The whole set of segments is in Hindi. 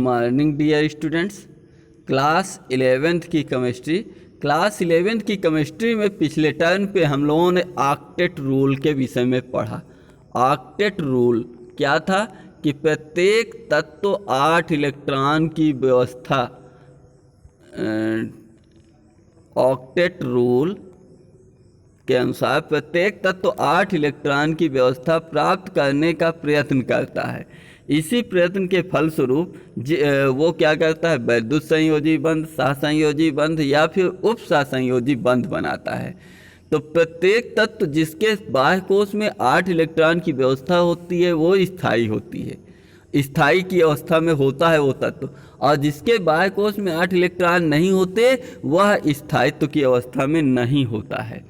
Morning dear students. Class 11th की केमिस्ट्री में पिछले टर्म पे हम लोगों ने ऑक्टेट रूल के विषय में पढ़ा। ऑक्टेट रूल क्या था कि प्रत्येक तत्व 8 इलेक्ट्रॉन की व्यवस्था, ऑक्टेट रूल के अनुसार प्रत्येक तत्व 8 इलेक्ट्रॉन की व्यवस्था प्राप्त करने का प्रयत्न करता है। इसी प्रयत्न के फलस्वरूप वो क्या करता है, वैद्युत संयोजी बंध, सहसंयोजी बंध या फिर उप सहसंयोजी बंध बनाता है। तो प्रत्येक तत्व जिसके बाह्य कोश में 8 इलेक्ट्रॉन की व्यवस्था होती है वो स्थायी होती है, स्थायी की अवस्था में होता है वो तत्व, और जिसके बाह्य कोश में 8 इलेक्ट्रॉन नहीं होते वह स्थायित्व की अवस्था में नहीं होता है।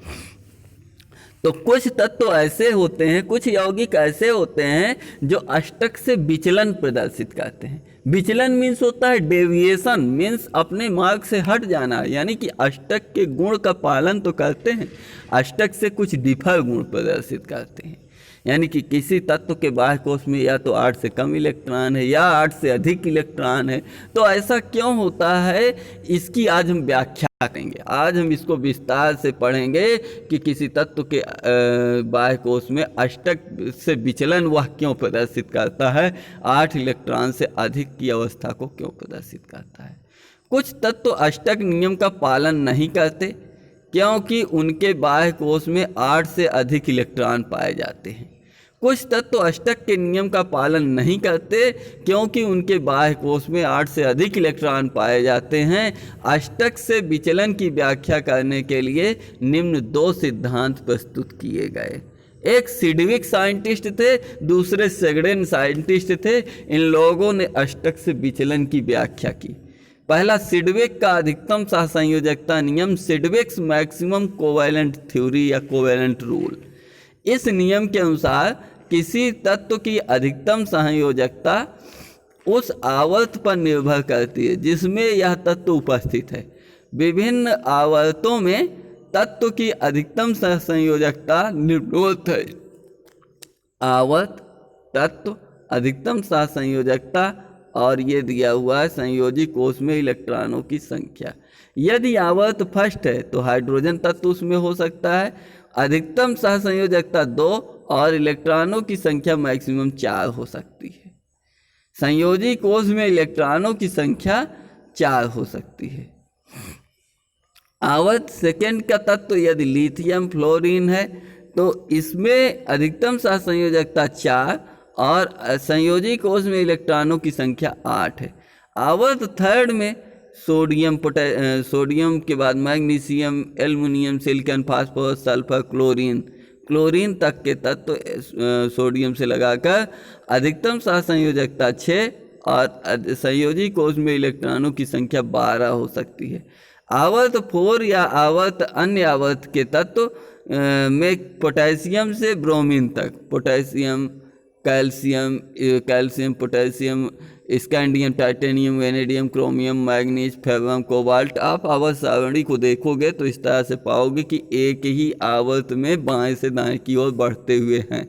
तो कुछ तत्व ऐसे होते हैं, कुछ यौगिक ऐसे होते हैं जो अष्टक से विचलन प्रदर्शित करते हैं। विचलन मीन्स होता है डेविएशन, मीन्स अपने मार्ग से हट जाना, यानी कि अष्टक के गुण का पालन तो करते हैं, अष्टक से कुछ डिफर गुण प्रदर्शित करते हैं। यानी कि किसी तत्व के बाह्य कोश में या तो 8 से कम इलेक्ट्रॉन है या 8 से अधिक इलेक्ट्रॉन है। तो ऐसा क्यों होता है, इसकी आज हम व्याख्या करेंगे। आज हम इसको विस्तार से पढ़ेंगे कि किसी तत्व के बाह्य कोश में अष्टक से विचलन वह क्यों प्रदर्शित करता है, 8 इलेक्ट्रॉन से अधिक की अवस्था को क्यों प्रदर्शित करता है। कुछ तत्व अष्टक नियम का पालन नहीं करते क्योंकि उनके बाह्य कोश में 8 से अधिक इलेक्ट्रॉन पाए जाते हैं। कुछ तत्व अष्टक के नियम का पालन नहीं करते क्योंकि उनके बाह्य कोश में 8 से अधिक इलेक्ट्रॉन पाए जाते हैं। अष्टक से विचलन की व्याख्या करने के लिए निम्न 2 सिद्धांत प्रस्तुत किए गए। एक सिडविक साइंटिस्ट थे, दूसरे सेगडेन साइंटिस्ट थे। इन लोगों ने अष्टक से विचलन की व्याख्या की। पहला सिडविक का अधिकतम सहसंयोजकता नियम, सिडविक्स मैक्सिमम कोवैलेंट थ्योरी या कोवैलेंट रूल। इस नियम के अनुसार किसी तत्व की अधिकतम संयोजकता उस आवर्त पर निर्भर करती है जिसमें यह तत्व उपस्थित है। विभिन्न आवर्तों में तत्व की अधिकतम संयोजकता निम्नलिखित है। आवर्त, तत्व, अधिकतम सहसंयोजकता, और ये दिया हुआ है संयोजी कोश में इलेक्ट्रॉनों की संख्या। यदि आवर्त फर्स्ट है तो हाइड्रोजन तत्व उसमें हो सकता है, अधिकतम सहसंयोजकता 2 और इलेक्ट्रॉनों की संख्या मैक्सिमम 4 हो सकती है। संयोजी कोश में इलेक्ट्रॉनों की संख्या 4 हो सकती है। आवर्त सेकेंड का तत्व यदि लिथियम फ्लोरीन है तो इसमें अधिकतम सहसंयोजकता 4 और संयोजी कोश में इलेक्ट्रॉनों की संख्या 8 है। आवर्त थर्ड में सोडियम के बाद magnesium, aluminium, silicon, phosphorus, sulphur, chlorine तक के तत्व सोडियम से लगाकर अधिकतम सहसंयोजकता 6 और संयोजी कोश में इलेक्ट्रॉनों की संख्या 12 हो सकती है। आवर्त 4 या आवर्त अन्य आवर्त के तत्व में पोटेशियम से ब्रोमीन तक, potassium, calcium, potassium, scandium, titanium, vanadium, chromium, manganese, ferrum, cobalt. आप आवर्त सारणी को देखोगे तो इस तरह से पाओगे कि एक ही आवर्त में बाएं से दाएं की ओर बढ़ते हुए हैं।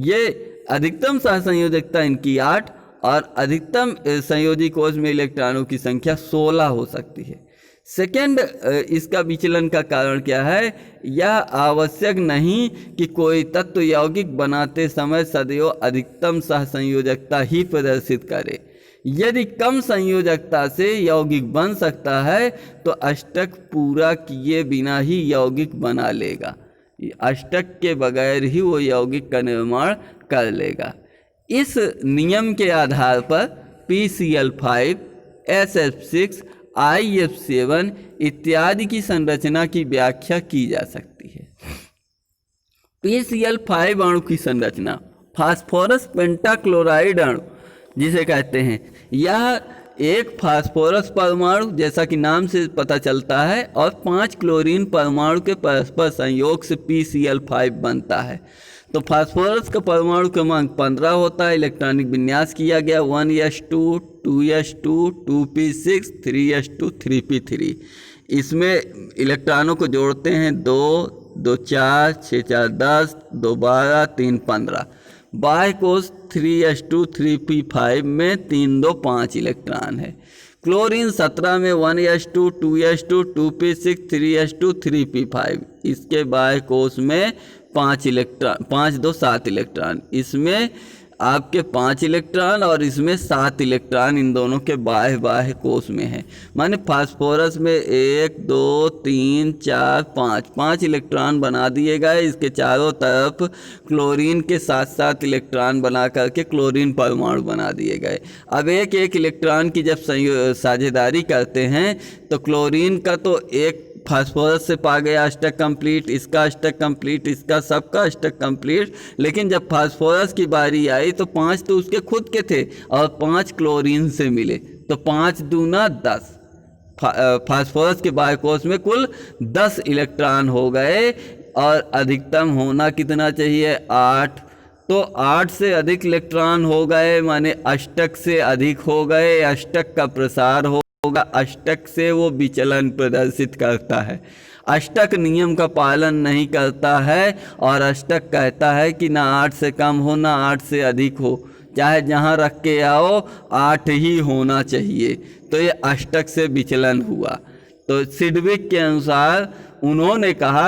ये अधिकतम सहसंयोजकता इनकी 8 और अधिकतम संयोजी कोश में इलेक्ट्रॉनों की संख्या 16 हो सकती है। सेकेंड, इसका विचलन का कारण क्या है? यह आवश्यक नहीं कि कोई तत्व यौगिक बनाते समय सदैव अधिकतम सहसंयोजकता ही प्रदर्शित करे। यदि कम संयोजकता से यौगिक बन सकता है तो अष्टक पूरा किए बिना ही यौगिक बना लेगा, अष्टक के बगैर ही वो यौगिक का निर्माण कर लेगा। इस नियम के आधार पर PCl5, SF6, IF7 इत्यादि की संरचना की व्याख्या की जा सकती है। PCl5 अणु की संरचना, फास्फोरस पेंटाक्लोराइड अणु जिसे कहते हैं, यह एक फास्फोरस परमाणु जैसा कि नाम से पता चलता है और 5 क्लोरीन परमाणु के परस्पर संयोग से PCl5 बनता है। तो फास्फोरस का परमाणु क्रमांक 15 होता है। इलेक्ट्रॉनिक विन्यास किया गया 1s2, 2s2, 2p6, 3s2, 3p3। इसमें इलेक्ट्रॉनों को जोड़ते हैं 2, 2 4, 6 4 10, 2 12, 3 15। बाह्य कोष 3s2 3p5 में 3 2 5 इलेक्ट्रॉन है। क्लोरीन 17 में 1s2 2s2 2p6 3s2 3p5, इसके बाह्य कोष में 5 इलेक्ट्रॉन, 5 2 7 इलेक्ट्रॉन, इसमें आपके 5 इलेक्ट्रॉन और इसमें 7 इलेक्ट्रॉन इन दोनों के बाह्य कोष में है। माने फास्फोरस में 1 2 3 4 5 इलेक्ट्रॉन बना दिए गए। इसके चारों तरफ क्लोरीन के 7 इलेक्ट्रॉन बना करके क्लोरीन परमाणु बना दिए गए। अब एक इलेक्ट्रॉन की जब साझेदारी करते हैं तो क्लोरीन का तो एक फास्फोरस से पा गया अष्टक कंप्लीट, इसका अष्टक कंप्लीट, इसका सबका अष्टक कंप्लीट। लेकिन जब फास्फोरस की बारी आई तो 5 तो उसके खुद के थे और 5 क्लोरीन से मिले, तो 5 दूना 10। फास्फोरस के बाह्य कोष में कुल 10 इलेक्ट्रॉन हो गए और अधिकतम होना कितना चाहिए? 8। तो 8 से अधिक इलेक्ट्रॉन हो गए, माने अष्टक से अधिक हो गए, अष्टक का प्रसार होगा, अष्टक से वो विचलन प्रदर्शित करता है। अष्टक नियम का पालन नहीं करता है और अष्टक कहता है कि ना 8 से कम हो ना 8 से अधिक हो, चाहे जहाँ रख के आओ 8 ही होना चाहिए। तो ये अष्टक से विचलन हुआ। तो सिडविक के अनुसार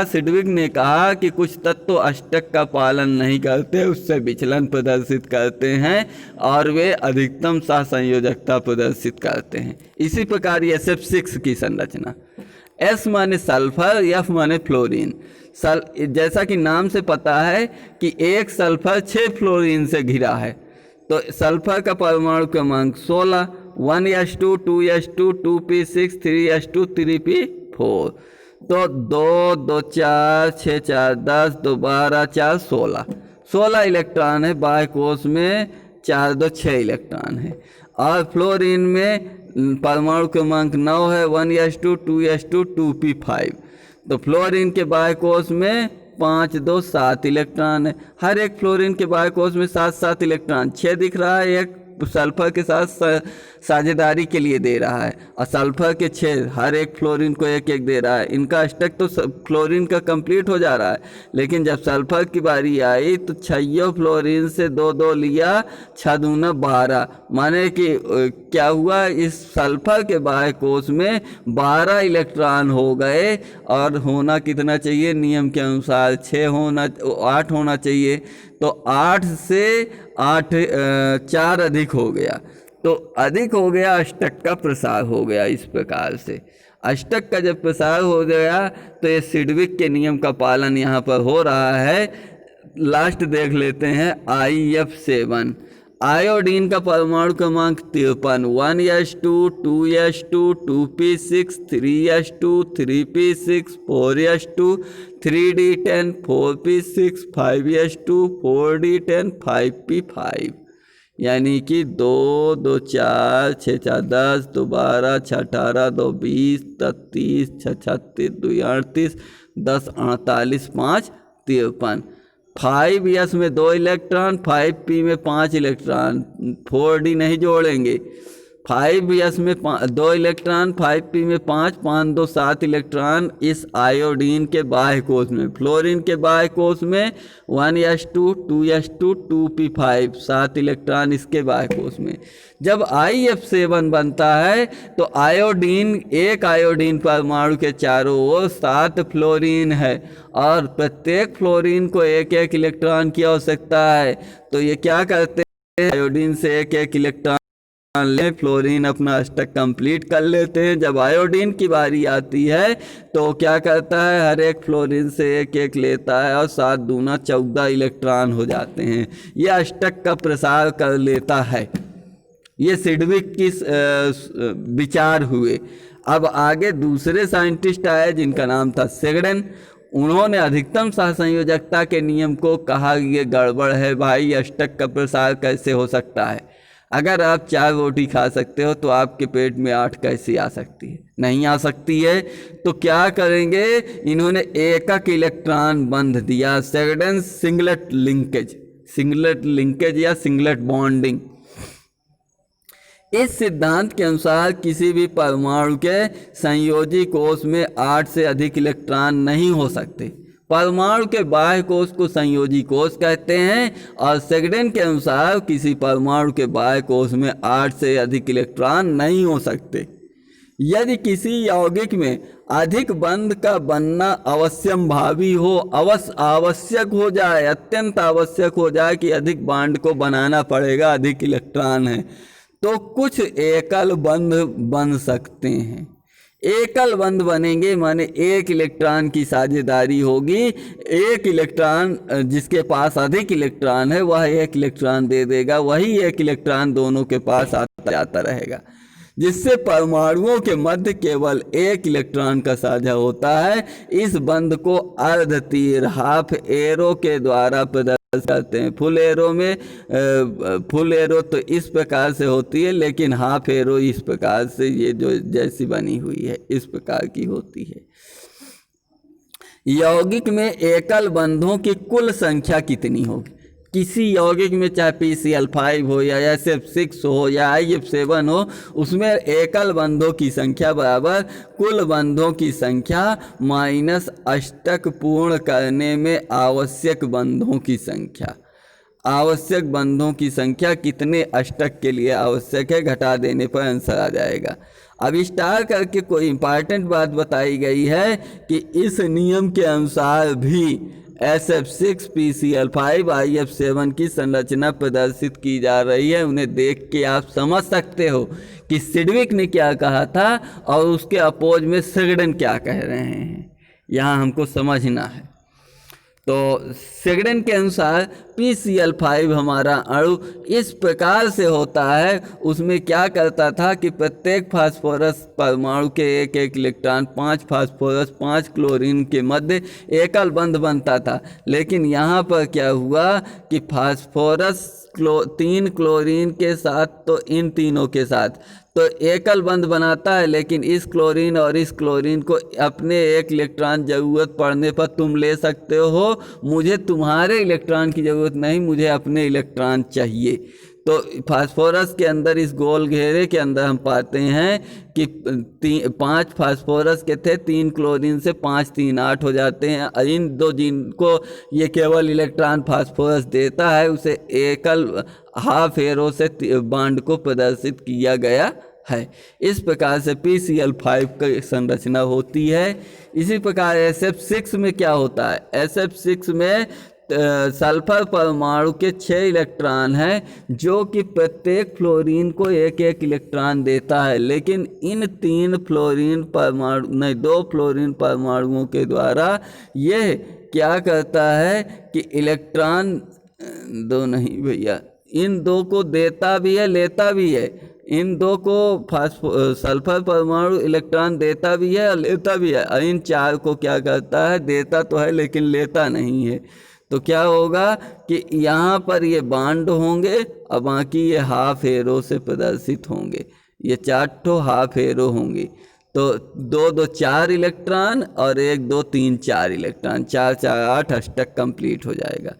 सिडविक ने कहा कि कुछ तत्व अष्टक का पालन नहीं करते, उससे विचलन प्रदर्शित करते हैं और वे अधिकतम सहसंयोजकता प्रदर्शित करते हैं। इसी प्रकार SF6 की संरचना, S माने सल्फर, F माने फ्लोरीन। जैसा कि नाम से पता है कि एक सल्फर 6 फ्लोरीन से घिरा है, तो सल्फर का परमाणु क्रमांक 16, 1s2 2s2 2p6 3s2 3p4। तो 2 2 4 6 4 10 2 12 4 16 इलेक्ट्रॉन है। बाह्य कोष में 4 2 6 इलेक्ट्रॉन है। और फ्लोरीन में परमाणु क्रमांक 9 है, 1s2 2s2 2p5। तो फ्लोरीन के बाह्य कोष में 5 2 7 इलेक्ट्रॉन है। हर एक फ्लोरीन के बाह्य कोष में 7 इलेक्ट्रॉन, 6 दिख रहा है, एक सल्फर के साथ साझेदारी के लिए दे रहा है और सल्फर के 6 हर एक फ्लोरीन को 1 दे रहा है। इनका अष्टक तो फ्लोरीन का कंप्लीट हो जा रहा है, लेकिन जब सल्फर की बारी आई तो 6 फ्लोरीन से 2 2 लिया, 6 दूना 12। माने कि क्या हुआ, इस सल्फर के बाह्य कोष में 12 इलेक्ट्रॉन हो गए और होना कितना चाहिए? नियम के अनुसार 8 होना चाहिए। तो 8 से 4 अधिक हो गया, तो अधिक हो गया, अष्टक का प्रसार हो गया। इस प्रकार से अष्टक का जब प्रसार हो गया तो ये सिडविक के नियम का पालन यहाँ पर हो रहा है। लास्ट देख लेते हैं IF7। आयोडीन का परमाणु क्रमांक 53, 1s2 2s2 2p6 3s2 3p6 4s2 3d10 4p6 5s2 4d10 5p5। यानी कि 2 2 4 6 4 10 2 12 6 18 2 20 30 6 36 2 38 10 48 5 53। 5s में 2 इलेक्ट्रॉन, 5p में 5 इलेक्ट्रॉन, 4d नहीं जोड़ेंगे। 5s में 2 इलेक्ट्रॉन, 5p में 5 5 2 7 इलेक्ट्रॉन इस आयोडीन के बाह्य कोष में। फ्लोरीन के बाह्य कोष में 1s2 2s2 2p5 7 इलेक्ट्रॉन इसके बाह्य कोष में। जब IF7 बनता है तो एक आयोडीन परमाणु के चारों ओर 7 फ्लोरीन है और प्रत्येक फ्लोरीन को 1 इलेक्ट्रॉन की आवश्यकता है। तो ये क्या करते हैं, आयोडीन से 1 इलेक्ट्रॉन ले, फ्लोरीन अपना अष्टक कंप्लीट कर लेते हैं। जब आयोडीन की बारी आती है तो क्या करता है, हर एक फ्लोरीन से 1 लेता है और 7 दूना 14 इलेक्ट्रॉन हो जाते हैं। यह अष्टक का प्रसार कर लेता है। ये सिडविक की विचार हुए। अब आगे दूसरे साइंटिस्ट आए जिनका नाम था सेगडन। उन्होंने अधिकतम सहसंयोजकता के नियम को कहा ये गड़बड़ है भाई, अष्टक का प्रसार कैसे हो सकता है? अगर आप 4 रोटी खा सकते हो तो आपके पेट में 8 कैसे आ सकती है? नहीं आ सकती है। तो क्या करेंगे, इन्होंने 1 इलेक्ट्रॉन बंध दिया, सेगडन सिंगलेट लिंकेज या सिंगलेट बॉन्डिंग। इस सिद्धांत के अनुसार किसी भी परमाणु के संयोजी कोष में 8 से अधिक इलेक्ट्रॉन नहीं हो सकते। परमाणु के बाह्य कोश को संयोजी कोश कहते हैं और सेगडेन के अनुसार किसी परमाणु के बाह्य कोश में 8 से अधिक इलेक्ट्रॉन नहीं हो सकते। यदि किसी यौगिक में अधिक बंध का बनना अवश्यंभावी हो, आवश्यक हो जाए, अत्यंत आवश्यक हो जाए कि अधिक बॉन्ड को बनाना पड़ेगा, अधिक इलेक्ट्रॉन है, तो कुछ एकल बंध बन सकते हैं। एकल बंध बनेंगे माने एक इलेक्ट्रॉन की साझेदारी होगी, एक इलेक्ट्रॉन जिसके पास अधिक इलेक्ट्रॉन है वह एक इलेक्ट्रॉन दे देगा, वही एक इलेक्ट्रॉन दोनों के पास आता जाता रहेगा, जिससे परमाणुओं के मध्य केवल एक इलेक्ट्रॉन का साझा होता है। इस बंध को अर्ध तीर हाफ एरो के द्वारा प्रदर्शित करते हैं। फुल एरो तो इस प्रकार से होती है, लेकिन हाफ एरो इस प्रकार से, ये जो जैसी बनी हुई है इस प्रकार की होती है। यौगिक में एकल बंधों की कुल संख्या कितनी होगी? किसी यौगिक में चाहे PCl5 हो या SF6 हो या IF7 हो, उसमें एकल बंधों की संख्या बराबर कुल बंधों की संख्या माइनस अष्टक पूर्ण करने में आवश्यक बंधों की संख्या। आवश्यक बंधों की संख्या कितने अष्टक के लिए आवश्यक है, घटा देने पर आंसर आ जाएगा। अब स्टार करके कोई इंपॉर्टेंट बात बताई गई है कि इस नियम के अनुसार भी SF6 PCl5 IF7 की संरचना प्रदर्शित की जा रही है। उन्हें देख के आप समझ सकते हो कि सिडविक ने क्या कहा था और उसके अपोज में सेगडेन क्या कह रहे हैं, यहाँ हमको समझना है। तो सेगडेन के अनुसार PCl5 हमारा अणु इस प्रकार से होता है, उसमें क्या करता था कि प्रत्येक फास्फोरस परमाणु के एक एक इलेक्ट्रॉन 5 फास्फोरस 5 क्लोरीन के मध्य एकल बंध बनता था। लेकिन यहाँ पर क्या हुआ कि फास्फोरस 3 क्लोरीन के साथ, तो इन तीनों के साथ तो एकल बंध बनाता है, लेकिन इस क्लोरीन और इस क्लोरीन को अपने एक इलेक्ट्रॉन ज़रूरत पड़ने पर तुम ले सकते हो, मुझे तुम्हारे इलेक्ट्रॉन की ज़रूरत नहीं, मुझे अपने इलेक्ट्रॉन चाहिए। तो फास्फोरस के अंदर इस गोल घेरे के अंदर हम पाते हैं कि 5 फास्फोरस के थे, 3 क्लोरीन से 5 3 8 हो जाते हैं। इन दो जिनको ये केवल इलेक्ट्रॉन फास्फोरस देता है, उसे एकल हाफ एरो से बॉन्ड को प्रदर्शित किया गया है। इस प्रकार से PCl5 की संरचना होती है। इसी प्रकार SF6 में क्या होता है? SF6 में सल्फर परमाणु के 6 इलेक्ट्रॉन हैं, जो कि प्रत्येक फ्लोरीन को एक एक इलेक्ट्रॉन देता है। लेकिन इन 2 फ्लोरीन परमाणुओं के द्वारा यह क्या करता है कि इलेक्ट्रॉन इन 2 को देता भी है, लेता भी है। इन 2 को सल्फर परमाणु इलेक्ट्रॉन देता भी है और लेता भी है। इन 4 को क्या करता है? देता तो है लेकिन लेता नहीं है। तो क्या होगा कि यहाँ पर ये बॉन्ड होंगे और बाकी ये हाफ एरो से प्रदर्शित होंगे। ये 4 हाफ एरो होंगी, तो 2 2 4 इलेक्ट्रॉन और 1 2 3 4 इलेक्ट्रॉन, 4 4 8 अष्टक कंप्लीट हो जाएगा।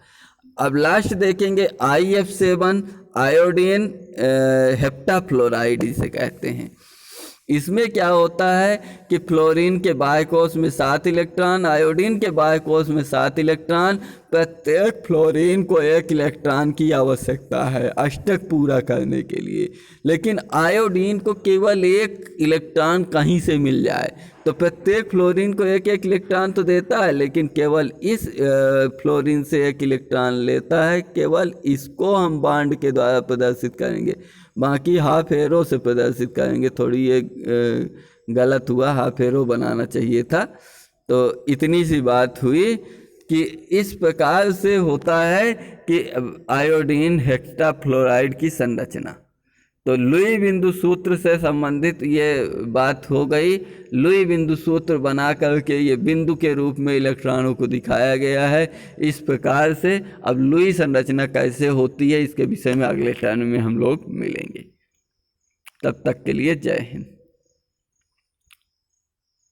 अब लास्ट देखेंगे IF7 आयोडीन हेप्टाफ्लोराइड इसे कहते हैं। इसमें क्या होता है कि फ्लोरीन के बाह्य कोश में 7 इलेक्ट्रॉन, आयोडीन के बाह्य कोश में 7 इलेक्ट्रॉन। प्रत्येक फ्लोरीन को 1 इलेक्ट्रॉन की आवश्यकता है अष्टक पूरा करने के लिए, लेकिन आयोडीन को केवल 1 इलेक्ट्रॉन कहीं से मिल जाए। तो प्रत्येक फ्लोरीन को 1 1 इलेक्ट्रॉन तो देता है, लेकिन केवल इस फ्लोरीन से 1 इलेक्ट्रॉन लेता है। केवल इसको हम बॉन्ड के द्वारा प्रदर्शित करेंगे, बाकी हाफ एरो से प्रदर्शित करेंगे। थोड़ी ये गलत हुआ, हाफ एरो बनाना चाहिए था। तो इतनी सी बात हुई कि इस प्रकार से होता है कि आयोडीन हेक्साफ्लोराइड की संरचना। तो लुई बिंदु सूत्र से संबंधित ये बात हो गई। लुई बिंदु सूत्र बना करके ये बिंदु के रूप में इलेक्ट्रॉनों को दिखाया गया है इस प्रकार से। अब लुई संरचना कैसे होती है इसके विषय में अगले टर्न में हम लोग मिलेंगे। तब तक के लिए जय हिंद।